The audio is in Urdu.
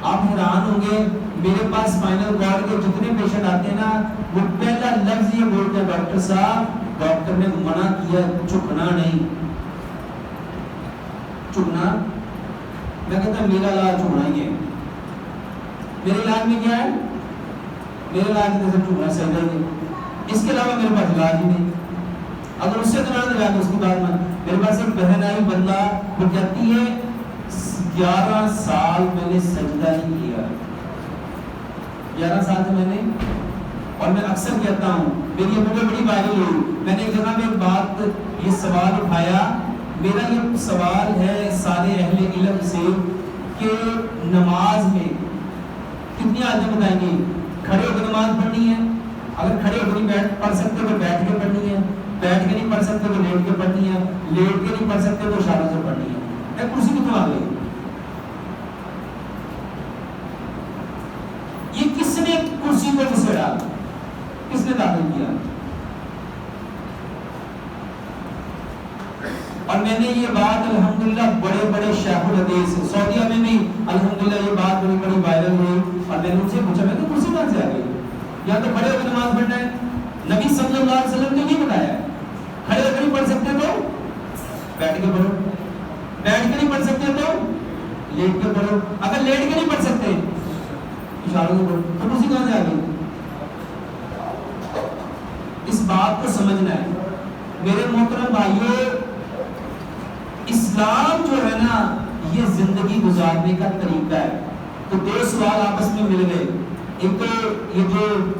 آپ حیران ہوں گے میرے پاس اسپائنل کارڈ کے جتنے پیشنٹ آتے ہیں نا وہ پہلا لفظ یہ بولتے ہیں ڈاکٹر صاحب ڈاکٹر نے منع کیا جھکنا نہیں. جھکنا میں کہتا میرا علاج جھکنا ہی ہے. میرے علاج میں کیا ہے؟ میرے علاج میں صرف جھکنا سجدہ ہی ہے. اس کے علاوہ میرے پاس علاج ہی نہیں. اگر اس سے دوران لگا تو اس کی بات میں میرے پاس ایک بہن آئی بندہ وہ کہتی ہے 11 سال میں نے سجدہ نہیں کیا. 11 سال سے میں نے, اور میں اکثر کہتا ہوں میری یہ مجھے بڑی وائرل ہوئی. میں نے ایک جگہ میں ایک بات یہ سوال اٹھایا. میرا یہ سوال ہے سارے اہل علم سے کہ نماز میں کتنی آدمی بتائیں گے کھڑے ہو کے نماز پڑھنی ہے؟ اگر کھڑے ہو کے نہیں پڑھ سکتے تو بیٹھ کے پڑھنی ہے, بیٹھ کے نہیں پڑھ سکتے تو لیٹ کے پڑھنی ہے, لیٹ کے نہیں پڑھ سکتے تو اشاروں سے پڑھنی ہے. ایک کرسی کتوں آ گئی؟ یہ کس نے کرسی کو گھسیڑا؟ کس نے داخل کیا؟ اور میں نے یہ بات الحمدللہ بڑے بڑے شیخ الحدیث سعودیہ میں بھی الحمدللہ یہ بات بڑی بڑی وائرل ہوئی اور میں نے ان سے پوچھا میں تو کرسی کہاں سے آ گئی؟ یا تو کھڑے ہو کے نماز پڑھنا ہے. نبی صلی اللہ علیہ وسلم نے یہ بتایا ہے کھڑے ہو کے نہیں پڑھ سکتے تو بیٹھ کے پڑھو, بیٹھ کے نہیں پڑھ سکتے تو لیٹ کے پڑھو, اگر لیٹ کے نہیں پڑھ سکتے اشاروں سے پڑھو. تو کرسی کہاں سے آ گئی؟ اس بات کو سمجھنا ہے میرے محترم بھائیوں. اسلام جو ہے نا یہ زندگی گزارنے کا طریقہ ہے. تو دو سوال آپس میں مل گئے. ایک تو یہ جو